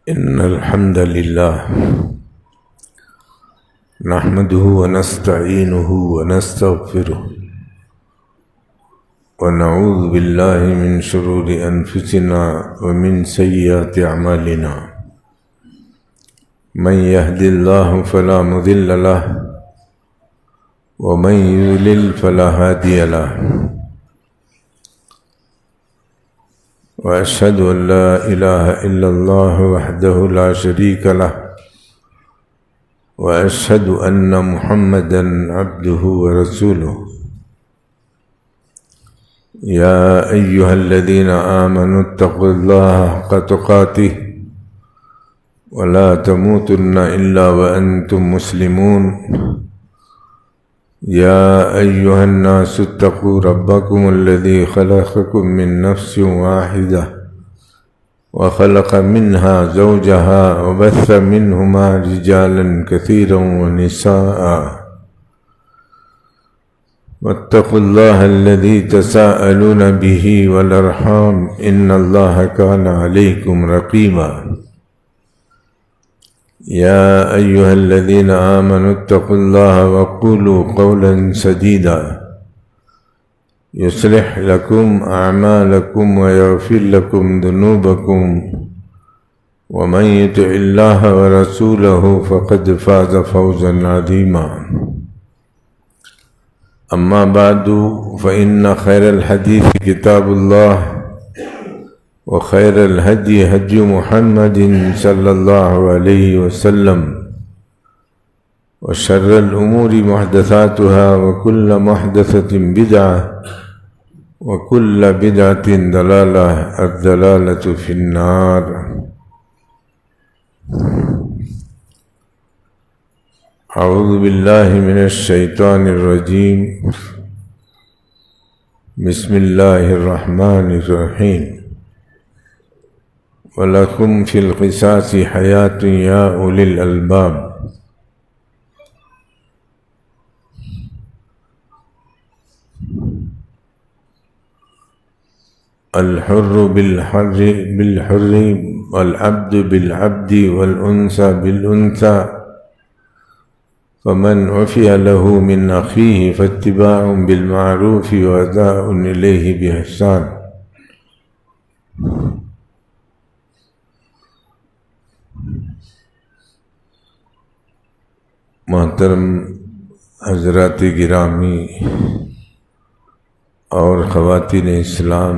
إن الحمد لله نحمده ونستعينه ونستغفره ونعوذ بالله من شرور أنفسنا ومن سيئات أعمالنا من يهد الله فلا مضل له ومن يضلل فلا هادي له وأشهد أن لا إله إلا الله وحده لا شريك له وأشهد أن محمدًا عبده ورسوله يا أيها الذين آمنوا اتقوا الله حق تقاته ولا تموتن إلا وأنتم مسلمون يا أيها الناس اتقوا ربكم الذي خلقكم من نفس واحدة وخلق منها زوجها وبث منهما رجالا كثيرا ونساء واتقوا الله الذي تساءلون به والأرحام إن الله كان عليكم رقيبا يا أيها الذين آمنوا اتقوا الله وقولوا قولا سديدا يصلح لكم أعمالكم ويغفر لكم ذنوبكم ومن يطع الله ورسوله فقد فاز فوزا عظيما أما بعد فإن خير الحديث كتاب الله وخير الهدي هدي محمد صلى الله عليه وسلم وشر الأمور محدثاتها وكل محدثة بدعة وكل بدعة ضلالة الضلالة في النار أعوذ بالله من الشيطان الرجيم بسم الله الرحمن الرحيم وَلَكُمْ فِي الْقِصَاصِ حَيَاةٌ يَا أُولِي الْأَلْبَابِ الحر بالحر والعبد بالعبد والأنثى بالأنثى فمن عفي له من أخيه فاتباع بالمعروف وأداء إليه بإحسان محترم حضرات گرامی اور خواتین اسلام،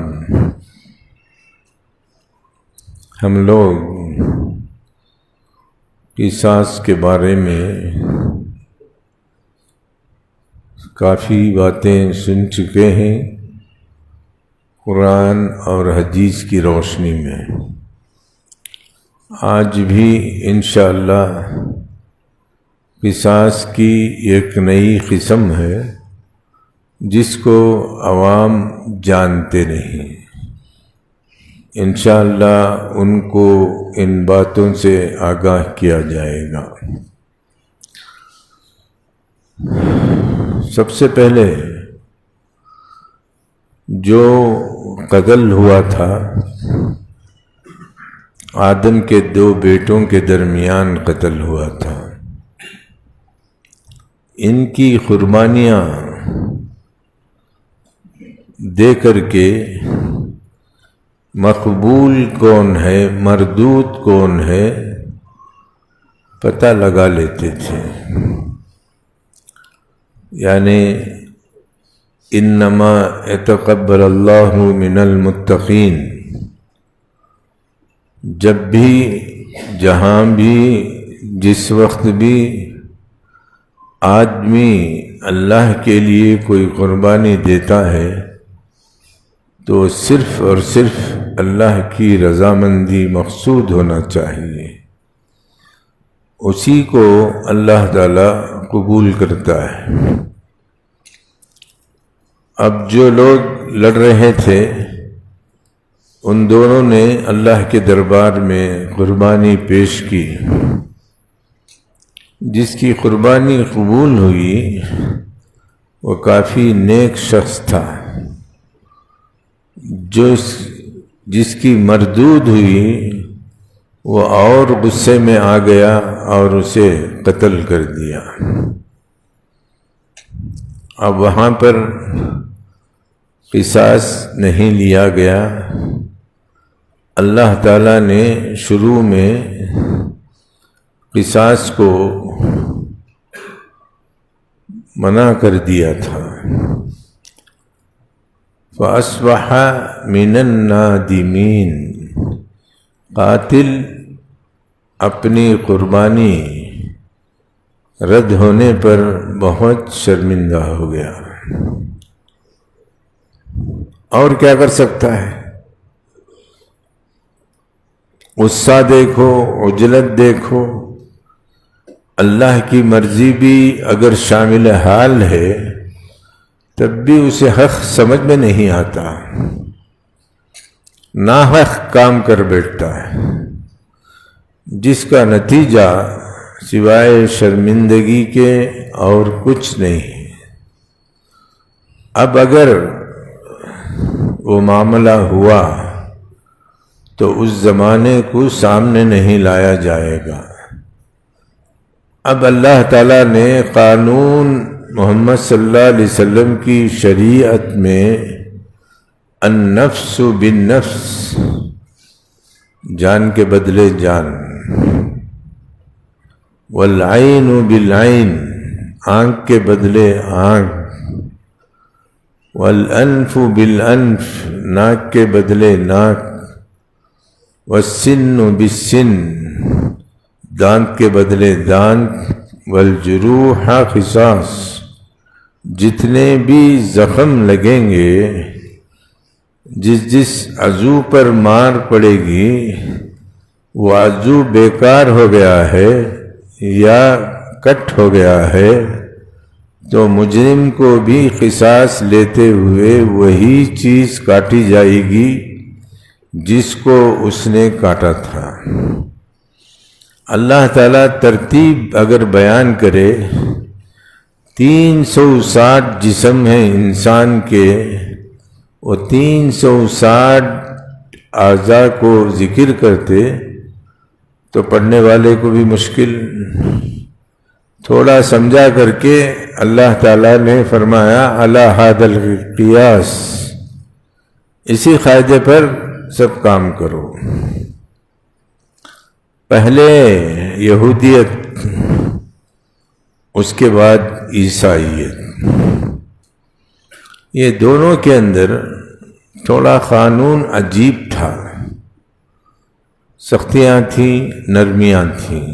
ہم لوگ قصاص کے بارے میں کافی باتیں سن چکے ہیں قرآن اور حدیث کی روشنی میں۔ آج بھی انشاءاللہ قصاص کی ایک نئی قسم ہے جس کو عوام جانتے نہیں، انشاءاللہ ان کو ان باتوں سے آگاہ کیا جائے گا۔ سب سے پہلے جو قتل ہوا تھا آدم کے 2 بیٹوں کے درمیان قتل ہوا تھا، ان کی قربانیاں دے کر کے مقبول کون ہے مردود کون ہے پتہ لگا لیتے تھے، یعنی انما یتقبل اللہ من المتقین۔ جب بھی جہاں بھی جس وقت بھی آدمی اللہ کے لیے کوئی قربانی دیتا ہے تو صرف اور صرف اللہ کی رضامندی مقصود ہونا چاہیے، اسی کو اللہ تعالی قبول کرتا ہے۔ اب جو لوگ لڑ رہے تھے ان دونوں نے اللہ کے دربار میں قربانی پیش کی، جس کی قربانی قبول ہوئی وہ کافی نیک شخص تھا، جس کی مردود ہوئی وہ اور غصے میں آ گیا اور اسے قتل کر دیا۔ اب وہاں پر قصاص نہیں لیا گیا، اللہ تعالیٰ نے شروع میں قصاص کو منع کر دیا تھا۔ فَأَصْبَحَ مِنَ النَّادِمِينَ، قاتل اپنی قربانی رد ہونے پر بہت شرمندہ ہو گیا۔ اور کیا کر سکتا ہے؟ غصہ دیکھو، عجلت دیکھو، اللہ کی مرضی بھی اگر شامل حال ہے تب بھی اسے حق سمجھ میں نہیں آتا، ناحق کام کر بیٹھتا ہے، جس کا نتیجہ سوائے شرمندگی کے اور کچھ نہیں۔ اب اگر وہ معاملہ ہوا تو اس زمانے کو سامنے نہیں لایا جائے گا۔ اب اللہ تعالیٰ نے قانون محمد صلی اللہ علیہ وسلم کی شریعت میں النفس بالنفس، جان کے بدلے جان، والعین بالعین، آنکھ کے بدلے آنکھ، والانف بالانف، ناک کے بدلے ناک، والسن بالسن، دانت کے بدلے دانت، والجروح قصاص، جتنے بھی زخم لگیں گے، جس عضو پر مار پڑے گی وہ عضو بیکار ہو گیا ہے یا کٹ ہو گیا ہے تو مجرم کو بھی قصاص لیتے ہوئے وہی چیز کاٹی جائے گی جس کو اس نے کاٹا تھا۔ اللہ تعالیٰ ترتیب اگر بیان کرے، 360 جسم ہیں انسان کے، وہ 360 اعضاء کو ذکر کرتے تو پڑھنے والے کو بھی مشکل، تھوڑا سمجھا کر کے اللہ تعالیٰ نے فرمایا علی ھذا القیاس، اسی قاعدے پر سب کام کرو۔ پہلے یہودیت، اس کے بعد عیسائیت، یہ دونوں کے اندر تھوڑا قانون عجیب تھا، سختیاں تھیں، نرمیاں تھیں۔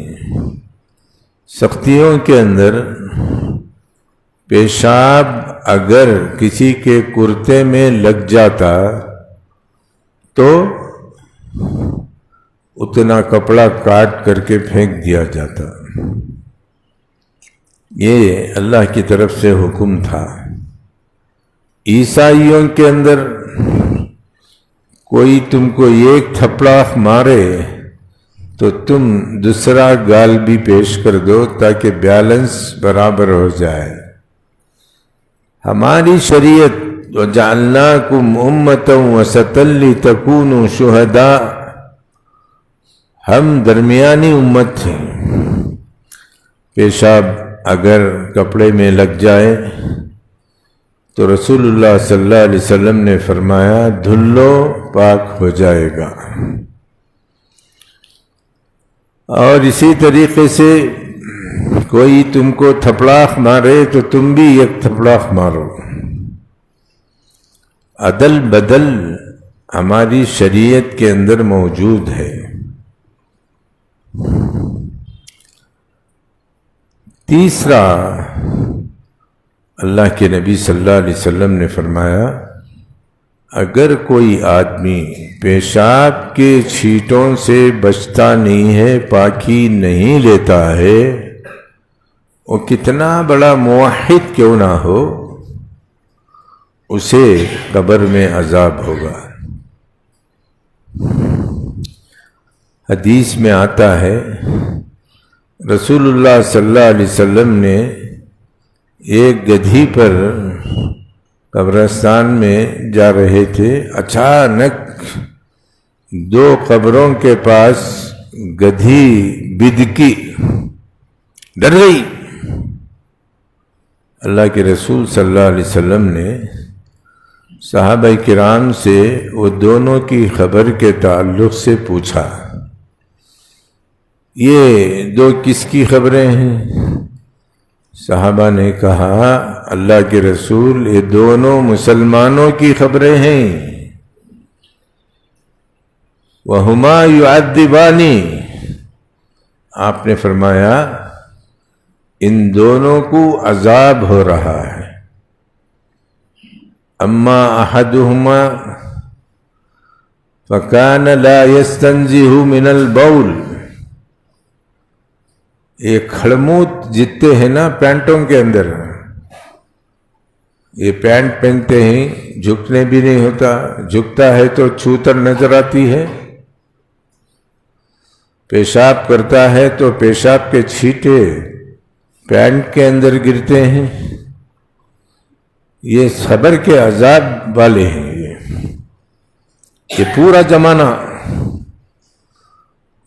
سختیوں کے اندر پیشاب اگر کسی کے کرتے میں لگ جاتا تو اتنا کپڑا کاٹ کر کے پھینک دیا جاتا، یہ اللہ کی طرف سے حکم تھا۔ عیسائیوں کے اندر کوئی تم کو ایک تھپڑا مارے تو تم دوسرا گال بھی پیش کر دو تاکہ بیلنس برابر ہو جائے۔ ہماری شریعت وَجَعَلْنَاكُمْ أُمَّةً وَسَطًا لِتَكُونُوا شُهَدَاءَ، ہم درمیانی امت تھے، پیشاب اگر کپڑے میں لگ جائے تو رسول اللہ صلی اللہ علیہ وسلم نے فرمایا دھل لو، پاک ہو جائے گا۔ اور اسی طریقے سے کوئی تم کو تھپڑاخ مارے تو تم بھی ایک تھپڑاخ مارو۔ عدل بدل ہماری شریعت کے اندر موجود ہے۔ تیسرا، اللہ کے نبی صلی اللہ علیہ وسلم نے فرمایا اگر کوئی آدمی پیشاب کے چھینٹوں سے بچتا نہیں ہے، پاکی نہیں لیتا ہے، وہ کتنا بڑا موحد کیوں نہ ہو، اسے قبر میں عذاب ہوگا۔ حدیث میں آتا ہے رسول اللہ صلی اللہ علیہ وسلم نے ایک گدھی پر قبرستان میں جا رہے تھے، اچانک 2 قبروں کے پاس گدھی بدکی ڈر گئی. اللہ کے رسول صلی اللہ علیہ وسلم نے صحابہ کرام سے وہ دونوں کی خبر کے تعلق سے پوچھا، یہ دو کس کی خبریں ہیں؟ صحابہ نے کہا، اللہ کے رسول یہ دونوں مسلمانوں کی خبریں ہیں. وَهُمَا يُعَذِّبَانِ، آپ نے فرمایا ان دونوں کو عذاب ہو رہا ہے. اما احدهما فكان لا يستنزه من البول، یہ کھڑموت جتتے ہیں نا پینٹوں کے اندر، یہ پینٹ پہنتے ہیں جھکنے بھی نہیں ہوتا، جھکتا ہے تو چھوتر نظر آتی ہے. پیشاب کرتا ہے تو پیشاب کے چھینٹے پینٹ کے اندر گرتے ہیں. یہ صبر کے عذاب والے ہیں. یہ پورا زمانہ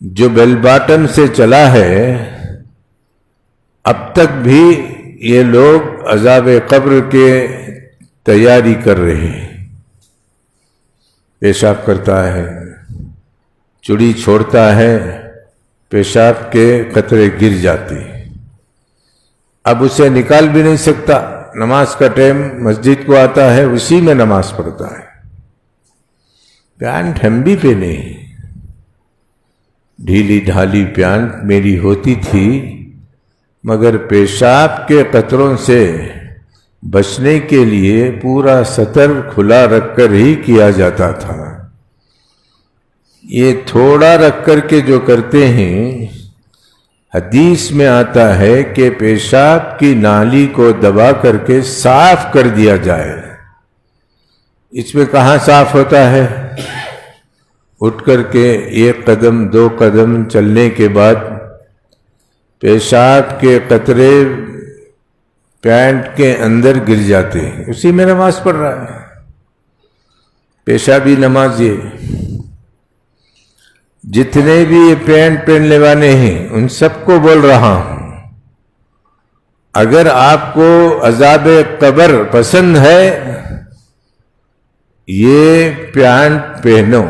جو بیل باٹم سے چلا ہے اب تک بھی یہ لوگ عذاب قبر کے تیاری کر رہے ہیں. پیشاب کرتا ہے، چڑی چھوڑتا ہے، پیشاب کے قطرے گر جاتے، اب اسے نکال بھی نہیں سکتا. نماز کا ٹائم مسجد کو آتا ہے، اسی میں نماز پڑھتا ہے. پینٹ ہم بھی پہنے ہیں، ڈھیلی ڈھالی پینٹ میری ہوتی تھی، مگر پیشاب کے قطروں سے بچنے کے لیے پورا سطر کھلا رکھ کر ہی کیا جاتا تھا. یہ تھوڑا رکھ کر کے جو کرتے ہیں، حدیث میں آتا ہے کہ پیشاب کی نالی کو دبا کر کے صاف کر دیا جائے. اس میں کہاں صاف ہوتا ہے؟ اٹھ کر کے ایک قدم دو قدم چلنے کے بعد پیشاب کے قطرے پینٹ کے اندر گر جاتے ہیں، اسی میں نماز پڑھ رہا ہے. پیشابی نماز یہ جتنے بھی یہ پینٹ پہننے والے ہیں ان سب کو بول رہا ہوں، اگر آپ کو عذاب قبر پسند ہے یہ پینٹ پہنو،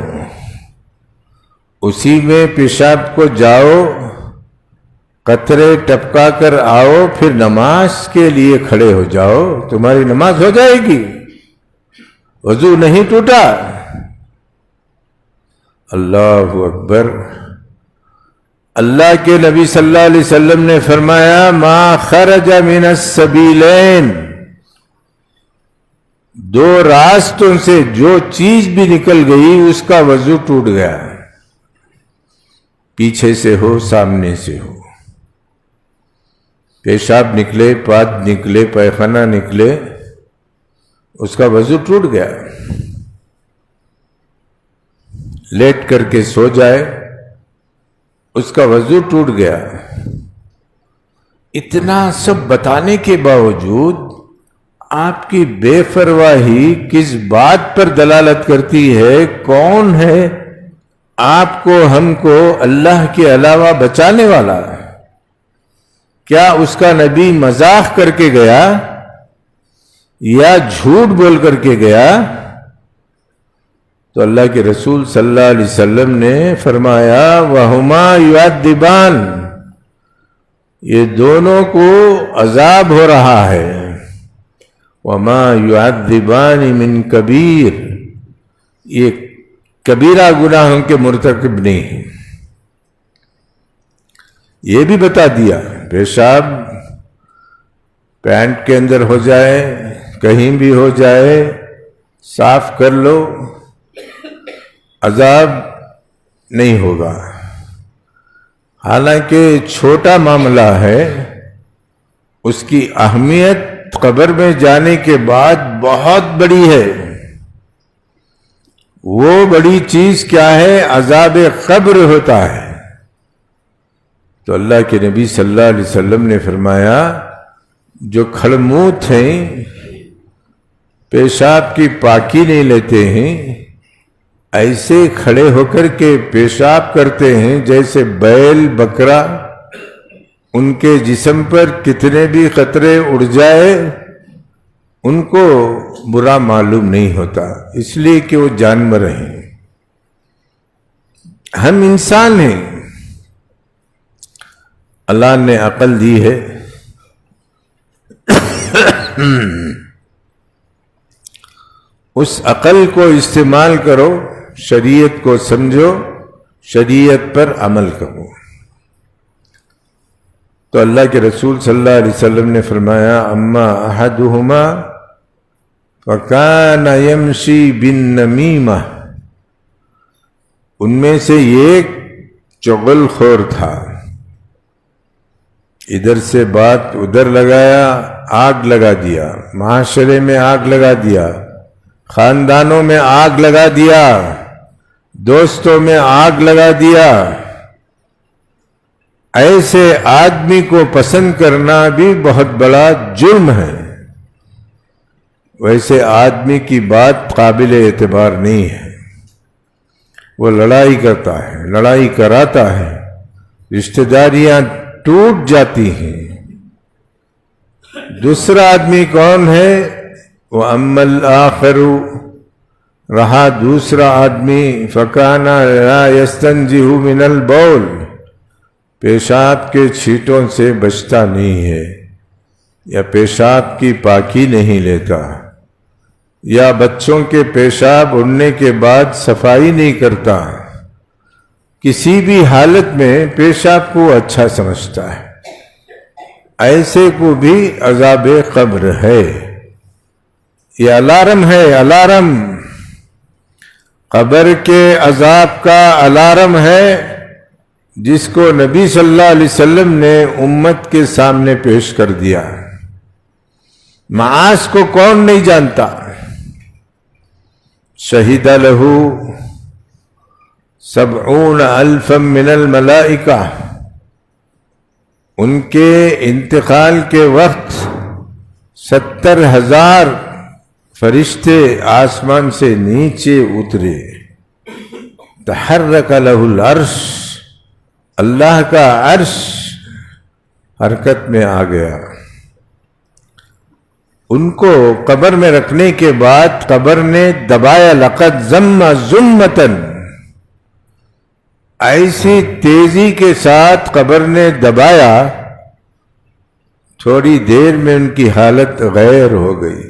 اسی میں پیشاب کو جاؤ، قطرے ٹپکا کر آؤ، پھر نماز کے لیے کھڑے ہو جاؤ، تمہاری نماز ہو جائے گی. وضو نہیں ٹوٹا. اللہ اکبر. اللہ کے نبی صلی اللہ علیہ وسلم نے فرمایا، ما خرج من السبیلین، دو راستوں سے جو چیز بھی نکل گئی اس کا وضو ٹوٹ گیا، پیچھے سے ہو سامنے سے ہو. پیشاب نکلے، پاد نکلے، پیخانہ نکلے، اس کا وضو ٹوٹ گیا. لیٹ کر کے سو جائے، اس کا وضو ٹوٹ گیا. اتنا سب بتانے کے باوجود آپ کی بے پرواہی کس بات پر دلالت کرتی ہے؟ کون ہے آپ کو ہم کو اللہ کے علاوہ بچانے والا؟ کیا اس کا نبی مذاق کر کے گیا یا جھوٹ بول کر کے گیا؟ تو اللہ کے رسول صلی اللہ علیہ وسلم نے فرمایا، وَهُمَا يُعَذِّبَانِ، یہ دونوں کو عذاب ہو رہا ہے. وَمَا يُعَذِّبَانِ مِن كَبِيرٍ، یہ کبیرہ گناہوں کے مرتکب نہیں ہیں. یہ بھی بتا دیا، پیشاب پینٹ کے اندر ہو جائے، کہیں بھی ہو جائے، صاف کر لو، عذاب نہیں ہوگا. حالانکہ چھوٹا معاملہ ہے، اس کی اہمیت قبر میں جانے کے بعد بہت بڑی ہے. وہ بڑی چیز کیا ہے؟ عذاب قبر ہوتا ہے. تو اللہ کے نبی صلی اللہ علیہ وسلم نے فرمایا، جو کھڑموت ہیں، پیشاب کی پاکی نہیں لیتے ہیں، ایسے کھڑے ہو کر کے پیشاب کرتے ہیں جیسے بیل بکرا، ان کے جسم پر کتنے بھی قطرے اڑ جائے ان کو برا معلوم نہیں ہوتا، اس لیے کہ وہ جانور ہیں، ہم انسان ہیں، اللہ نے عقل دی ہے، اس عقل کو استعمال کرو، شریعت کو سمجھو، شریعت پر عمل کرو۔ تو اللہ کے رسول صلی اللہ علیہ وسلم نے فرمایا اما احدہما فکان یمشی بالنمیمہ، ان میں سے ایک چغل خور تھا، ادھر سے بات ادھر لگایا، آگ لگا دیا، معاشرے میں آگ لگا دیا، خاندانوں میں آگ لگا دیا، دوستوں میں آگ لگا دیا۔ ایسے آدمی کو پسند کرنا بھی بہت بڑا جرم ہے، ویسے آدمی کی بات قابل اعتبار نہیں ہے، وہ لڑائی کرتا ہے، لڑائی کراتا ہے، رشتہ داریاں ٹوٹ جاتی ہیں۔ دوسرا آدمی کون ہے؟ وَأَمَّا الْآخَرُ، رہا دوسرا آدمی، فَكَانَ لَا يَسْتَنْزِهُ مِنَ الْبَوْلِ، پیشاب کے چھینٹوں سے بچتا نہیں ہے، یا پیشاب کی پاکی نہیں لیتا، یا بچوں کے پیشاب اڑنے کے بعد صفائی نہیں کرتا، کسی بھی حالت میں پیشاب کو اچھا سمجھتا ہے، ایسے کو بھی عذاب قبر ہے۔ یہ الارم ہے، الارم، قبر کے عذاب کا الارم ہے، جس کو نبی صلی اللہ علیہ وسلم نے امت کے سامنے پیش کر دیا۔ معاش کو کون نہیں جانتا؟ شہید لہ 70,000 من الملائکہ، ان کے انتقال کے وقت 70,000 فرشتے آسمان سے نیچے اترے، تحرک لہ العرش، اللہ کا عرش حرکت میں آ گیا۔ ان کو قبر میں رکھنے کے بعد قبر نے دبایا، لقد ضم ضمتن، ایسی تیزی کے ساتھ قبر نے دبایا، تھوڑی دیر میں ان کی حالت غیر ہو گئی۔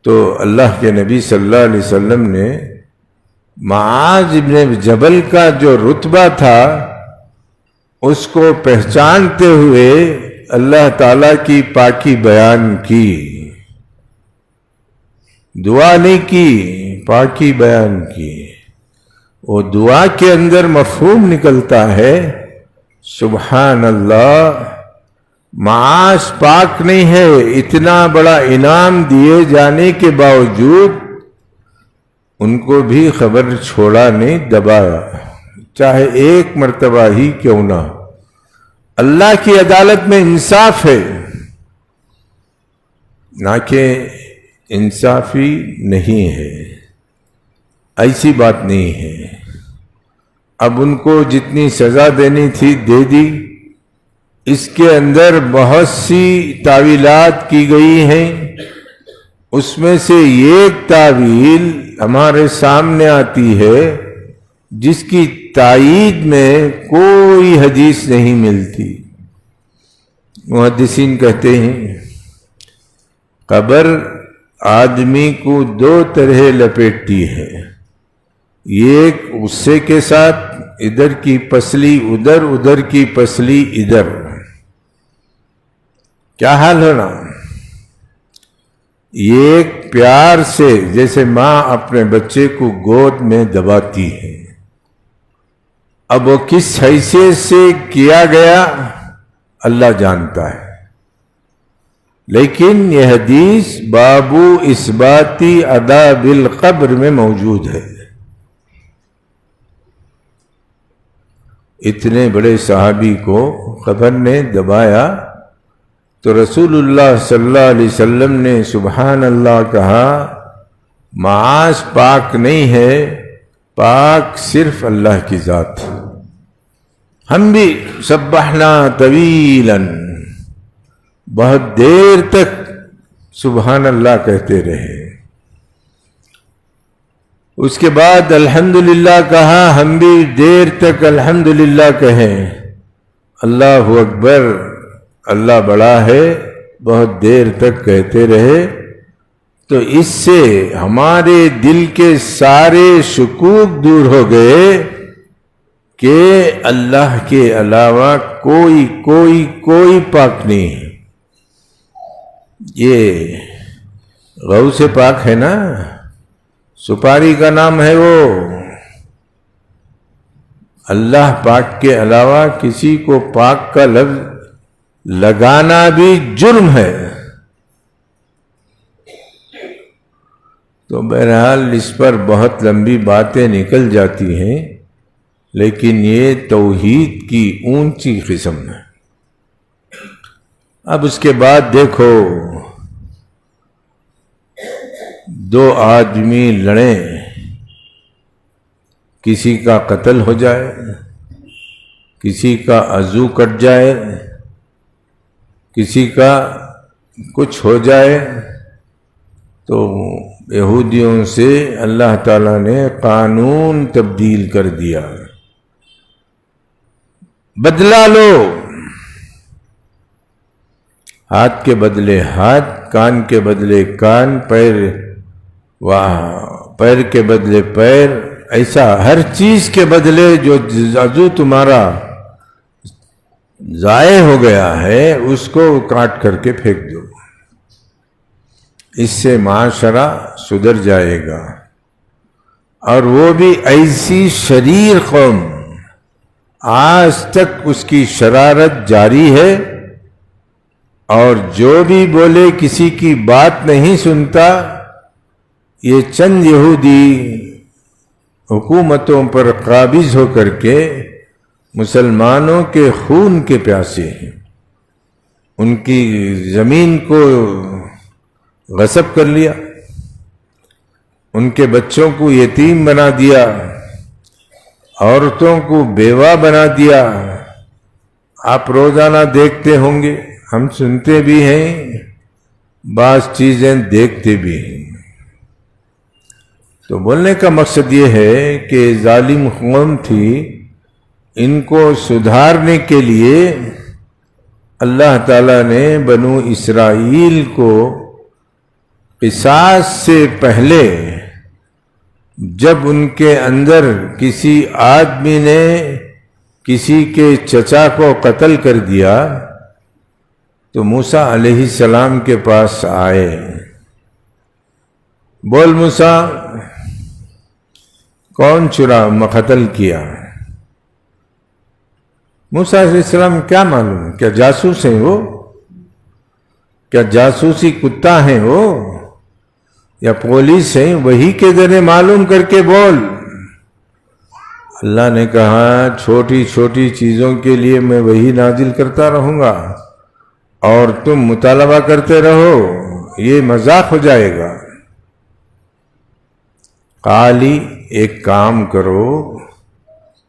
تو اللہ کے نبی صلی اللہ علیہ وسلم نے معاذ ابن جبل کا جو رتبہ تھا اس کو پہچانتے ہوئے اللہ تعالیٰ کی پاکی بیان کی، دعا نہیں کی، پاکی بیان کی۔ وہ دعا کے اندر مفہوم نکلتا ہے سبحان اللہ، معاش پاک نہیں ہے، اتنا بڑا انعام دیے جانے کے باوجود ان کو بھی خبر چھوڑا نہیں، دبایا، چاہے ایک مرتبہ ہی کیوں نہ۔ اللہ کی عدالت میں انصاف ہے، نہ کہ انصافی نہیں ہے، ایسی بات نہیں ہے۔ اب ان کو جتنی سزا دینی تھی دے دی، اس کے اندر بہت سی تعویلات کی گئی ہیں، اس میں سے ایک تعویل ہمارے سامنے آتی ہے جس کی تائید میں کوئی حدیث نہیں ملتی۔ محدثین کہتے ہیں قبر آدمی کو دو طرح لپیٹتی ہے، ایک غصے کے ساتھ، ادھر کی پسلی ادھر، ادھر کی پسلی ادھر، کیا حال ہونا؟ ایک پیار سے، جیسے ماں اپنے بچے کو گود میں دباتی ہے، اب وہ کس حیثیت سے کیا گیا اللہ جانتا ہے، لیکن یہ حدیث بابو اثباتی عذاب القبر میں موجود ہے۔ اتنے بڑے صحابی کو قبر نے دبایا تو رسول اللہ صلی اللہ علیہ وسلم نے سبحان اللہ کہا معاش پاک نہیں ہے، پاک صرف اللہ کی ذات۔ ہم بھی سبحنا طویلا، بہت دیر تک سبحان اللہ کہتے رہے، اس کے بعد الحمدللہ کہا، ہم بھی دیر تک الحمدللہ کہیں، اللہ اکبر، اللہ بڑا ہے، بہت دیر تک کہتے رہے، تو اس سے ہمارے دل کے سارے شکوک دور ہو گئے کہ اللہ کے علاوہ کوئی کوئی کوئی پاک نہیں ہے۔ یہ غوث پاک ہے نا، سپاری کا نام ہے وہ۔ اللہ پاک کے علاوہ کسی کو پاک کا لفظ لگانا بھی جرم ہے۔ تو بہرحال اس پر بہت لمبی باتیں نکل جاتی ہیں، لیکن یہ توحید کی اونچی قسم ہے۔ اب اس کے بعد دیکھو، دو آدمی لڑیں، کسی کا قتل ہو جائے، کسی کا عضو کٹ جائے، کسی کا کچھ ہو جائے، تو یہودیوں سے اللہ تعالیٰ نے قانون تبدیل کر دیا، بدلا لو، ہاتھ کے بدلے ہاتھ، کان کے بدلے کان، پیر کے بدلے پیر، ایسا ہر چیز کے بدلے جو عضو تمہارا ضائع ہو گیا ہے اس کو کاٹ کر کے پھینک دو، اس سے معاشرہ سدھر جائے گا۔ اور وہ بھی ایسی شریر قوم، آج تک اس کی شرارت جاری ہے، اور جو بھی بولے کسی کی بات نہیں سنتا۔ یہ چند یہودی حکومتوں پر قابض ہو کر کے مسلمانوں کے خون کے پیاسے ہیں، ان کی زمین کو غصب کر لیا، ان کے بچوں کو یتیم بنا دیا، عورتوں کو بیوہ بنا دیا۔ آپ روزانہ دیکھتے ہوں گے، ہم سنتے بھی ہیں، بعض چیزیں دیکھتے بھی ہیں۔ تو بولنے کا مقصد یہ ہے کہ ظالم قوم تھی، ان کو سدھارنے کے لیے اللہ تعالیٰ نے بنو اسرائیل کو قصاص سے پہلے، جب ان کے اندر کسی آدمی نے کسی کے چچا کو قتل کر دیا تو موسیٰ علیہ السلام کے پاس آئے، بول موسیٰ کون قتل کیا؟ موسیٰ علیہ السلام کیا معلوم، کیا جاسوس ہیں وہ؟ کیا جاسوسی کتا ہیں وہ یا پولیس ہیں؟ وہی کے ذریعے معلوم کر کے بول۔ اللہ نے کہا چھوٹی چھوٹی چیزوں کے لیے میں وہی نازل کرتا رہوں گا اور تم مطالبہ کرتے رہو، یہ مذاق ہو جائے گا۔ قالی ایک کام کرو،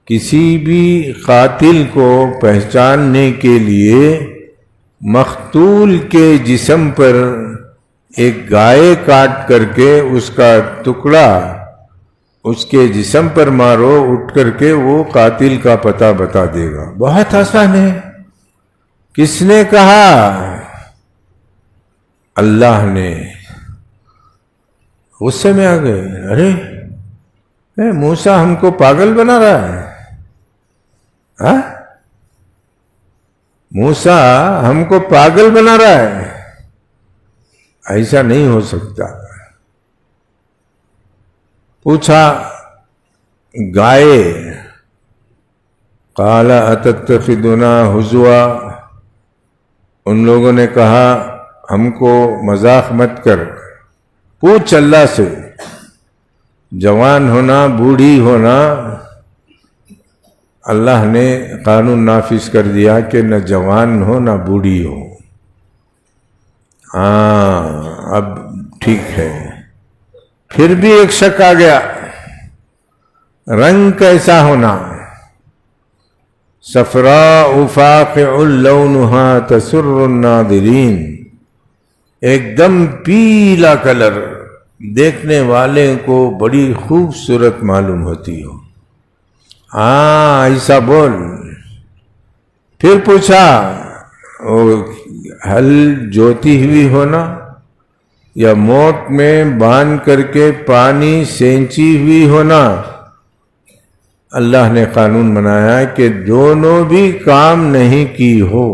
کسی بھی قاتل کو پہچاننے کے لیے مقتول کے جسم پر ایک گائے کاٹ کر کے اس کا ٹکڑا اس کے جسم پر مارو، اٹھ کر کے وہ قاتل کا پتہ بتا دے گا۔ بہت آسان ہے۔ کس نے کہا؟ اللہ نے۔ غصے میں آ گئے، ارے موسیٰ ہم کو پاگل بنا رہا ہے، ہاں؟ موسیٰ ہم کو پاگل بنا رہا ہے، ایسا نہیں ہو سکتا۔ پوچھا گائے، قال اتتخذنا ہزوا، ان لوگوں نے کہا ہم کو مذاق مت کر، پوچھ اللہ سے، جوان ہونا بوڑھی ہونا، اللہ نے قانون نافذ کر دیا کہ نہ جوان ہو نہ بوڑھی ہو۔ ہاں اب ٹھیک ہے، پھر بھی ایک شک آ گیا، رنگ کیسا ہونا؟ صفراء فاقع لونها تسر الناظرین، ایک دم پیلا کلر، دیکھنے والے کو بڑی خوبصورت معلوم ہوتی ہو۔ ہاں ایسا بول۔ پھر پوچھا ہل جوتی ہوئی ہونا یا موت میں باندھ کر کے پانی سینچی ہوئی ہونا؟ اللہ نے قانون بنایا کہ دونوں بھی کام نہیں کی ہو۔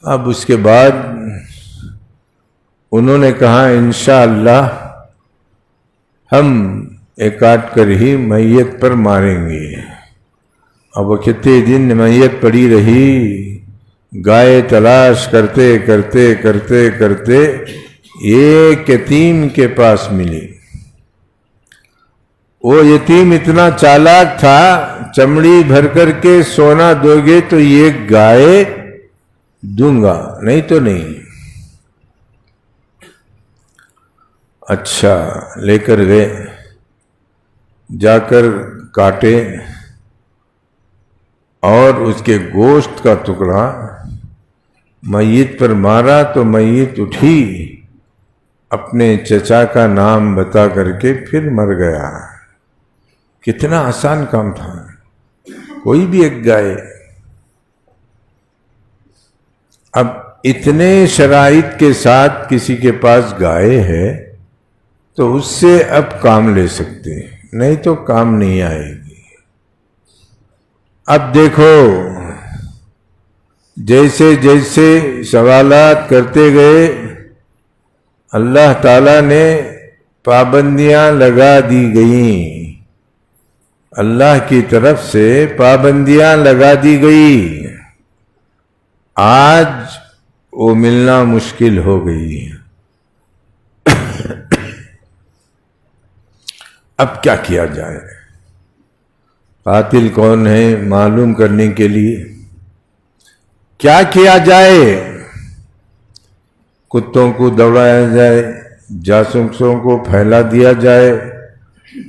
اب اس کے بعد انہوں نے کہا انشاءاللہ ہم ایک کاٹ کر ہی میت پر ماریں گے۔ اب وہ کتنے دن میت پڑی رہی، گائے تلاش کرتے کرتے کرتے کرتے ایک یتیم کے پاس ملی۔ وہ یتیم اتنا چالاک تھا، چمڑی بھر کر کے سونا دو گے تو یہ گائے دوں گا، نہیں تو نہیں۔ اچھا لے کر گئے، جا کر کاٹے اور اس کے گوشت کا ٹکڑا میت پر مارا تو میت اٹھی، اپنے چچا کا نام بتا کر کے پھر مر گیا۔ کتنا آسان کام تھا، کوئی بھی ایک گائے۔ اب اتنے شرائط کے ساتھ کسی کے پاس گائے ہے تو اس سے اب کام لے سکتے، نہیں تو کام نہیں آئے گی۔ اب دیکھو جیسے جیسے سوالات کرتے گئے اللہ تعالیٰ نے پابندیاں لگا دی گئیں، اللہ کی طرف سے پابندیاں لگا دی گئی۔ آج وہ ملنا مشکل ہو گئی۔ اب کیا کیا جائے؟ قاتل کون ہے معلوم کرنے کے لیے کیا کیا جائے؟ کتوں کو دوڑایا جائے، جاسوسوں کو پھیلا دیا جائے،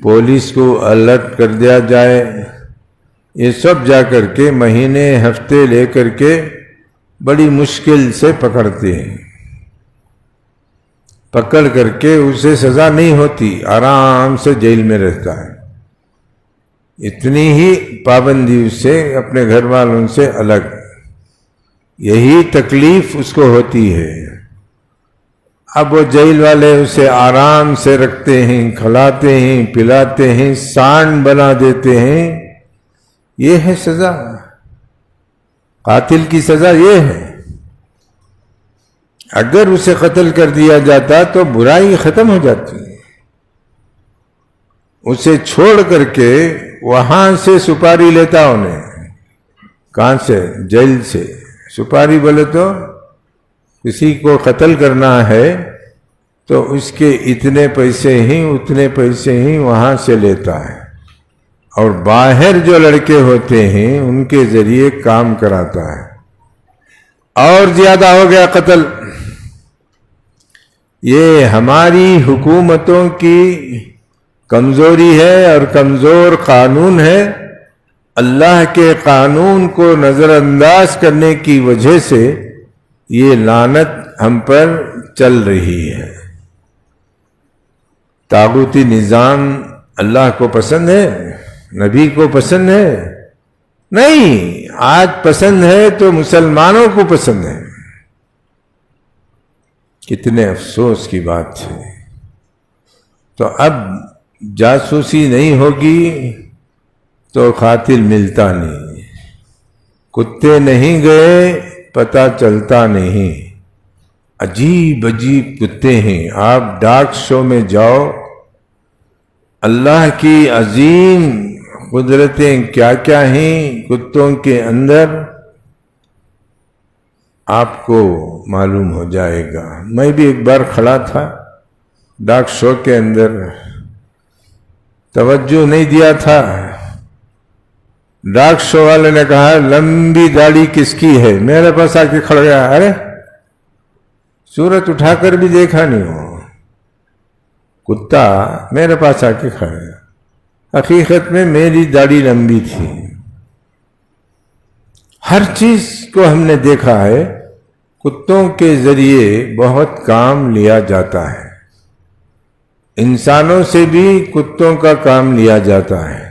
پولیس کو الرٹ کر دیا جائے، یہ سب جا کر کے مہینے ہفتے لے کر کے بڑی مشکل سے پکڑتے ہیں۔ پکڑ کر کے اسے سزا نہیں ہوتی، آرام سے جیل میں رہتا ہے، اتنی ہی پابندی اس سے، اپنے گھر والوں سے الگ، یہی تکلیف اس کو ہوتی ہے۔ اب وہ جیل والے اسے آرام سے رکھتے ہیں، کھلاتے ہیں، پلاتے ہیں، سانڈ بنا دیتے ہیں، یہ ہے سزا۔ قاتل کی سزا یہ ہے۔ اگر اسے قتل کر دیا جاتا تو برائی ختم ہو جاتی، اسے چھوڑ کر کے وہاں سے سپاری لیتا انہیں۔ کہاں سے؟ جیل سے سپاری بولے تو کسی کو قتل کرنا ہے تو اس کے اتنے پیسے ہی اتنے پیسے ہی وہاں سے لیتا ہے، اور باہر جو لڑکے ہوتے ہیں ان کے ذریعے کام کراتا ہے، اور زیادہ ہو گیا قتل۔ یہ ہماری حکومتوں کی کمزوری ہے اور کمزور قانون ہے۔ اللہ کے قانون کو نظر انداز کرنے کی وجہ سے یہ لعنت ہم پر چل رہی ہے۔ طاغوتی نظام اللہ کو پسند ہے؟ نبی کو پسند ہے؟ نہیں، آج پسند ہے تو مسلمانوں کو پسند ہے۔ کتنے افسوس کی بات ہے۔ تو اب جاسوسی نہیں ہوگی تو قاتل ملتا نہیں، کتے نہیں گئے پتہ چلتا نہیں، عجیب عجیب کتے ہیں۔ آپ ڈاک شو میں جاؤ، اللہ کی عظیم قدرتیں کیا کیا ہیں کتوں کے اندر، آپ کو معلوم ہو جائے گا۔ میں بھی ایک بار کھڑا تھا ڈاک شو کے اندر، توجہ نہیں دیا تھا، ڈاک شو والے نے کہا لمبی داڑھی کس کی ہے، میرے پاس آ کے کھڑ گیا، ارے صورت اٹھا کر بھی دیکھا نہیں ہو، کتا میرے پاس آ کے کھایا. حقیقت میں میری داڑھی لمبی تھی. ہر چیز کو ہم نے دیکھا ہے کتوں کے ذریعے بہت کام لیا جاتا ہے. انسانوں سے بھی کتوں کا کام لیا جاتا ہے.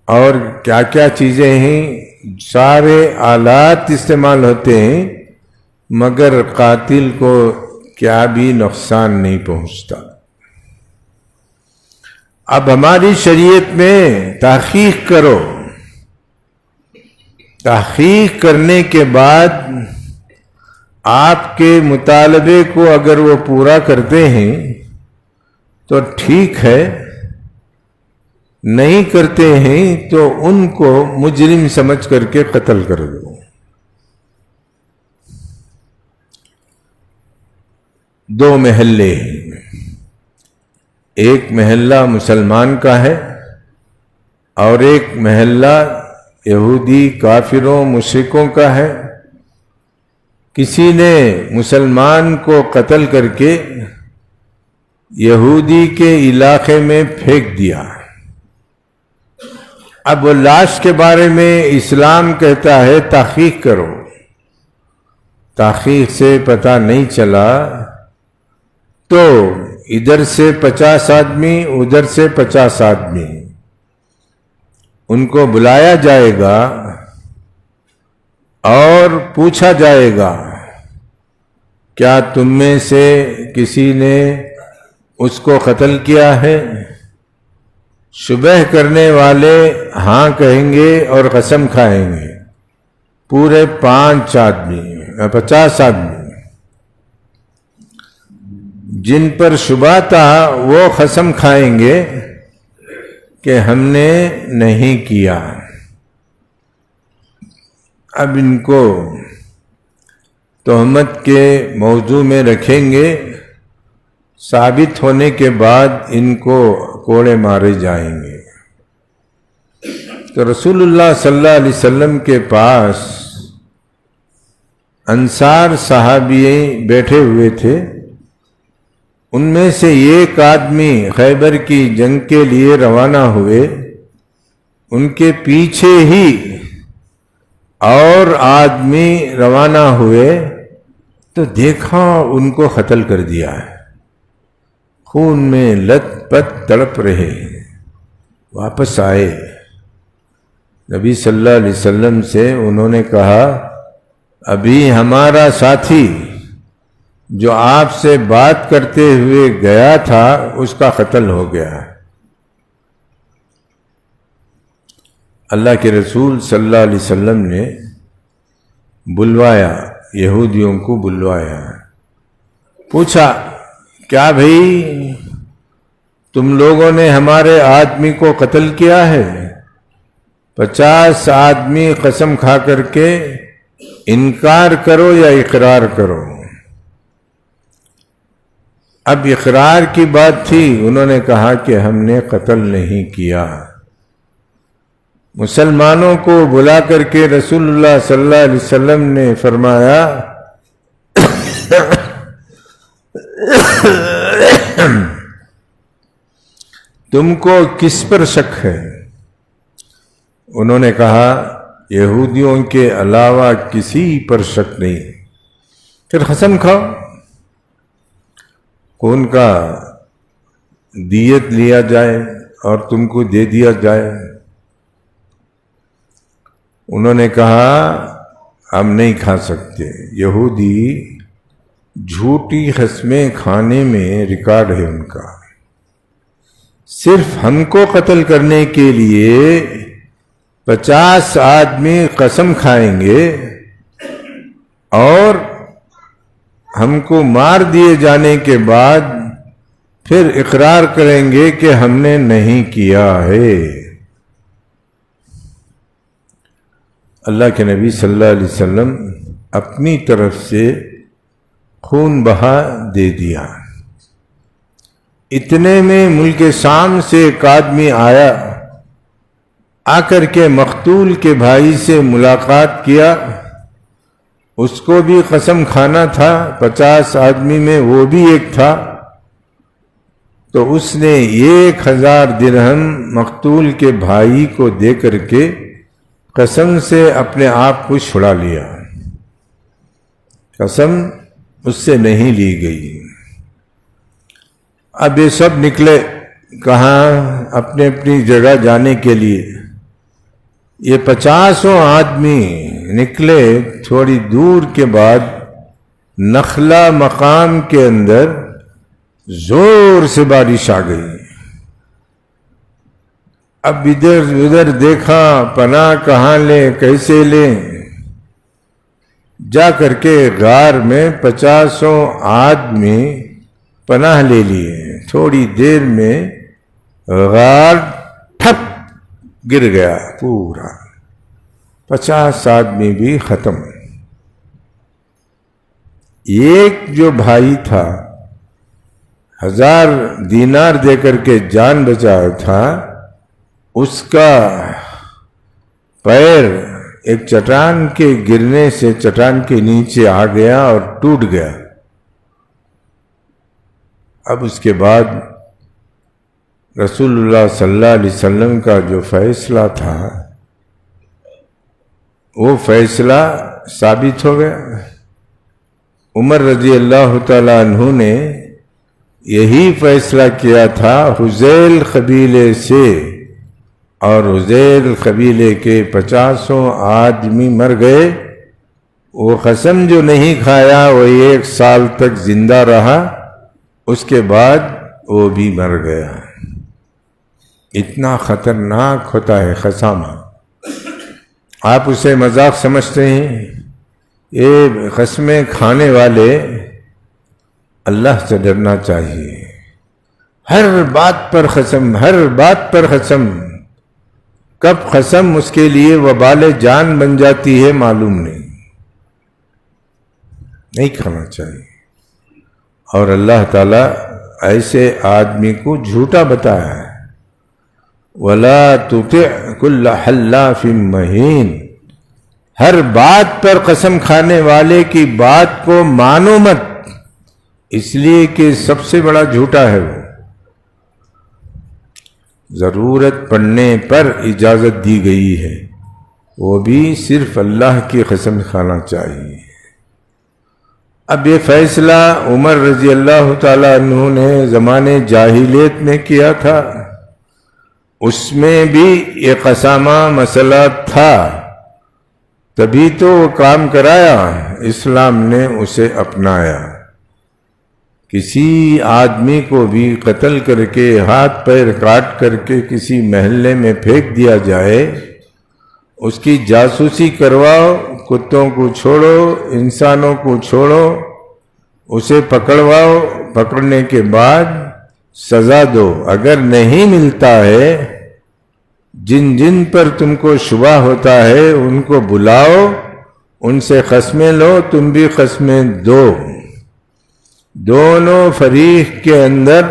اور کیا کیا چیزیں ہیں، سارے آلات استعمال ہوتے ہیں، مگر قاتل کو کیا بھی نقصان نہیں پہنچتا. اب ہماری شریعت میں تحقیق کرو. تحقیق کرنے کے بعد آپ کے مطالبے کو اگر وہ پورا کرتے ہیں تو ٹھیک ہے، نہیں کرتے ہیں تو ان کو مجرم سمجھ کر کے قتل کر دو. دو محلے ہیں، ایک محلہ مسلمان کا ہے اور ایک محلہ یہودی کافروں مشرکوں کا ہے. کسی نے مسلمان کو قتل کر کے یہودی کے علاقے میں پھینک دیا. اب وہ لاش کے بارے میں اسلام کہتا ہے تحقیق کرو. تحقیق سے پتہ نہیں چلا تو ادھر سے 50 آدمی ادھر سے 50 آدمی ان کو بلایا جائے گا اور پوچھا جائے گا کیا تم میں سے کسی نے اس کو قتل کیا ہے؟ شبہ کرنے والے ہاں کہیں گے اور قسم کھائیں گے. پورے 50 آدمی جن پر شبہ تھا وہ قسم کھائیں گے کہ ہم نے نہیں کیا. اب ان کو تہمت کے موضوع میں رکھیں گے. ثابت ہونے کے بعد ان کو کوڑے مارے جائیں گے. تو رسول اللہ صلی اللہ علیہ وسلم کے پاس انصار صحابی بیٹھے ہوئے تھے. ان میں سے ایک آدمی خیبر کی جنگ کے لیے روانہ ہوئے. ان کے پیچھے ہی اور آدمی روانہ ہوئے تو دیکھا ان کو قتل کر دیا ہے. خون میں لت پت تڑپ رہے. واپس آئے نبی صلی اللہ علیہ وسلم سے. انہوں نے کہا ابھی ہمارا ساتھی جو آپ سے بات کرتے ہوئے گیا تھا اس کا قتل ہو گیا. اللہ کے رسول صلی اللہ علیہ وسلم نے بلوایا، یہودیوں کو بلوایا. پوچھا کیا بھائی تم لوگوں نے ہمارے آدمی کو قتل کیا ہے؟ 50 آدمی قسم کھا کر کے انکار کرو یا اقرار کرو. اب اقرار کی بات تھی. انہوں نے کہا کہ ہم نے قتل نہیں کیا. مسلمانوں کو بلا کر کے رسول اللہ صلی اللہ علیہ وسلم نے فرمایا تم کو کس پر شک ہے؟ انہوں نے کہا یہودیوں کے علاوہ کسی پر شک نہیں. پھر قسم کھاؤ، کون کا دیت لیا جائے اور تم کو دے دیا جائے. انہوں نے کہا ہم نہیں کھا سکتے. یہودی جھوٹی قسمیں کھانے میں ریکارڈ ہے ان کا. صرف ہم کو قتل کرنے کے لیے 50 آدمی قسم کھائیں گے اور ہم کو مار دیے جانے کے بعد پھر اقرار کریں گے کہ ہم نے نہیں کیا ہے. اللہ کے نبی صلی اللہ علیہ وسلم اپنی طرف سے خون بہا دے دیا. اتنے میں ملک شام سے ایک آدمی آیا، آ کر کے مقتول کے بھائی سے ملاقات کیا. اس کو بھی قسم کھانا تھا، 50 آدمی میں وہ بھی ایک تھا. تو اس نے 1000 درہم مقتول کے بھائی کو دے کر کے قسم سے اپنے آپ کو چھڑا لیا، قسم اس سے نہیں لی گئی۔ اب یہ سب نکلے کہاں؟ اپنے اپنی جگہ جانے کے لیے۔ یہ 50 آدمی نکلے، تھوڑی دور کے بعد نخلا مقام کے اندر زور سے بارش آ گئی۔ اب ادھر ادھر دیکھا، پناہ کہاں لیں، کیسے لیں؟ جا کر کے غار میں 50 آدمی پناہ لے لیے۔ تھوڑی دیر میں غار ٹھپ گر گیا پورا، 50 آدمی بھی ختم۔ ایک جو بھائی تھا 1000 دینار دے کر کے جان بچایا تھا، اس کا پیر ایک چٹان کے گرنے سے چٹان کے نیچے آ گیا اور ٹوٹ گیا۔ اب اس کے بعد رسول اللہ صلی اللہ علیہ وسلم کا جو فیصلہ تھا وہ فیصلہ ثابت ہو گیا۔ عمر رضی اللہ تعالیٰ عنہ نے یہی فیصلہ کیا تھا حذیل قبیلے سے، اور حذیل قبیلے کے 50 آدمی مر گئے۔ وہ قسم جو نہیں کھایا وہ 1 سال تک زندہ رہا، اس کے بعد وہ بھی مر گیا۔ اتنا خطرناک ہوتا ہے قسامہ۔ آپ اسے مذاق سمجھتے ہیں؟ یہ قسمیں کھانے والے اللہ سے ڈرنا چاہیے۔ ہر بات پر قسم، ہر بات پر قسم۔ کب قسم اس کے لیے وبال جان بن جاتی ہے معلوم نہیں کھانا چاہیے۔ اور اللہ تعالیٰ ایسے آدمی کو جھوٹا بتایا ہے، وَلَا تُطِعْ كُلَّ حَلَّافٍ مَّهِينٍ۔ ہر بات پر قسم کھانے والے کی بات کو مانو مت، اس لیے کہ سب سے بڑا جھوٹا ہے وہ۔ ضرورت پڑنے پر اجازت دی گئی ہے، وہ بھی صرف اللہ کی قسم کھانا چاہیے۔ اب یہ فیصلہ عمر رضی اللہ تعالیٰ عنہ نے زمانے جاہلیت میں کیا تھا، اس میں بھی یہ قسامہ مسئلہ تھا، تبھی تو وہ کام کرایا، اسلام نے اسے اپنایا۔ کسی آدمی کو بھی قتل کر کے ہاتھ پیر کاٹ کر کے کسی محلے میں پھینک دیا جائے، اس کی جاسوسی کرواؤ، کتوں کو چھوڑو، انسانوں کو چھوڑو، اسے پکڑواؤ، پکڑنے کے بعد سزا دو۔ اگر نہیں ملتا ہے، جن جن پر تم کو شبہ ہوتا ہے ان کو بلاؤ، ان سے قسمیں لو، تم بھی قسمیں دو۔ دونوں فریق کے اندر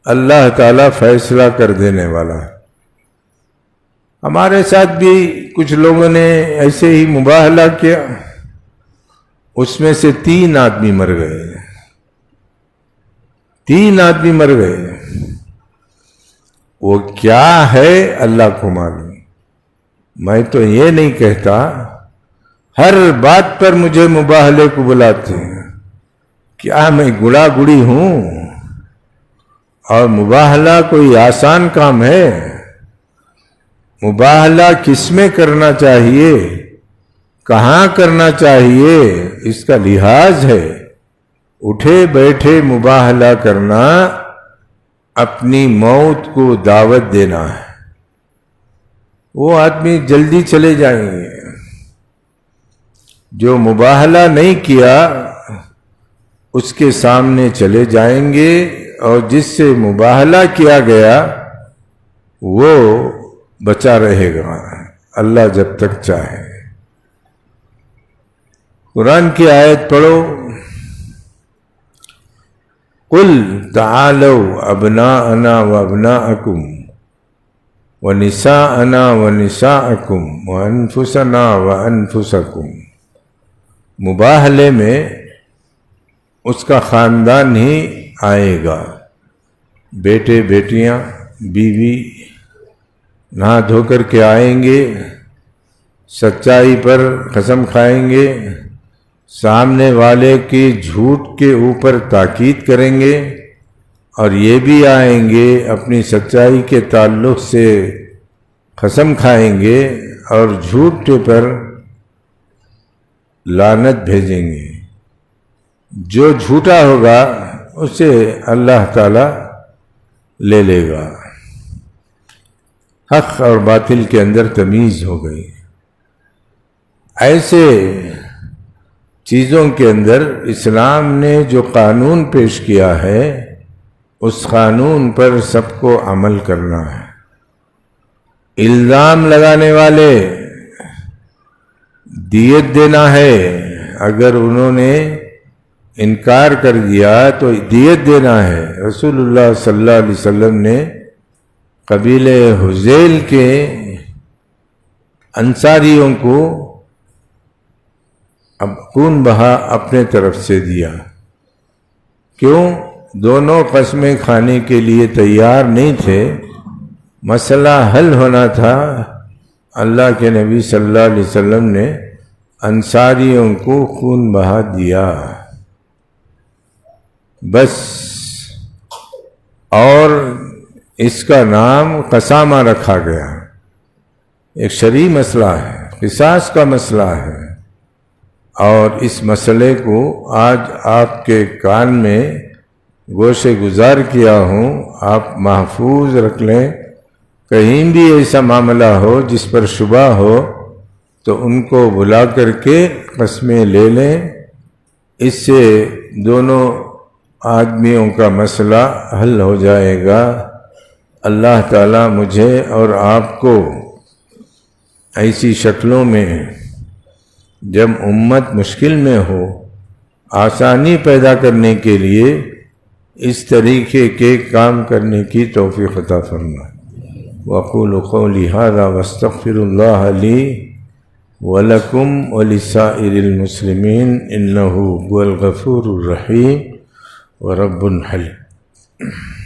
اللہ تعالیٰ فیصلہ کر دینے والا ہے۔ ہمارے ساتھ بھی کچھ لوگوں نے ایسے ہی مباہلہ کیا، اس میں سے 3 آدمی مر گئے، 3 آدمی مر گئے۔ وہ کیا ہے اللہ کو معلوم۔ میں تو یہ نہیں کہتا، ہر بات پر مجھے مباہلے کو بلاتے ہیں۔ کیا میں گڑا گڑی ہوں؟ اور مباہلہ کوئی آسان کام ہے؟ مباہلہ کس میں کرنا چاہیے، کہاں کرنا چاہیے، اس کا لحاظ ہے۔ اٹھے بیٹھے مباہلہ کرنا اپنی موت کو دعوت دینا ہے۔ وہ آدمی جلدی چلے جائیں گے۔ جو مباہلہ نہیں کیا اس کے سامنے چلے جائیں گے، اور جس سے مباہلہ کیا گیا وہ بچا رہے گا، اللہ جب تک چاہے۔ قرآن کی آیت پڑھو، قُلْ تَعَالَوْا أَبْنَاءَنَا وَأَبْنَاءَكُمْ وَنِسَاءَنَا وَنِسَاءَكُمْ وَأَنفُسَنَا وَأَنفُسَكُمْ۔ مباہلے میں اس کا خاندان ہی آئے گا، بیٹے بیٹیاں بیوی نہا دھو کر کے آئیں گے، سچائی پر قسم کھائیں گے، سامنے والے کی جھوٹ کے اوپر تاکید کریں گے، اور یہ بھی آئیں گے اپنی سچائی کے تعلق سے قسم کھائیں گے اور جھوٹ پر لعنت بھیجیں گے۔ جو جھوٹا ہوگا اسے اللہ تعالی لے لے گا۔ حق اور باطل کے اندر تمیز ہو گئی۔ ایسے چیزوں کے اندر اسلام نے جو قانون پیش کیا ہے اس قانون پر سب کو عمل کرنا ہے۔ الزام لگانے والے دیت دینا ہے، اگر انہوں نے انکار کر دیا تو دیت دینا ہے۔ رسول اللہ صلی اللہ علیہ وسلم نے قبیلہ حذیل کے انصاریوں کو خون بہا اپنے طرف سے دیا۔ کیوں؟ دونوں قسمیں کھانے کے لیے تیار نہیں تھے، مسئلہ حل ہونا تھا۔ اللہ کے نبی صلی اللہ علیہ وسلم نے انصاریوں کو خون بہا دیا بس، اور اس کا نام قسامہ رکھا گیا۔ ایک شرعی مسئلہ ہے، قصاص کا مسئلہ ہے، اور اس مسئلے کو آج آپ کے کان میں گوشے گزار کیا ہوں، آپ محفوظ رکھ لیں۔ کہیں بھی ایسا معاملہ ہو جس پر شبہ ہو تو ان کو بلا کر کے قسمیں لے لیں، اس سے دونوں آدمیوں کا مسئلہ حل ہو جائے گا۔ اللہ تعالیٰ مجھے اور آپ کو ایسی شکلوں میں جب امت مشکل میں ہو آسانی پیدا کرنے کے لیے اس طریقے کے کام کرنے کی توفیق عطا فرمائے۔ وَأَقُولُ قَوْلِي هَذَا وَاسْتَغْفِرُ اللَّهَ لِي وَلَكُمْ وَلِسَائِرِ الْمُسْلِمِينَ إِنَّهُ هُوَ الْغَفُورُ الرَّحِيمُ وَرَبٌّ حَلِيمٌ۔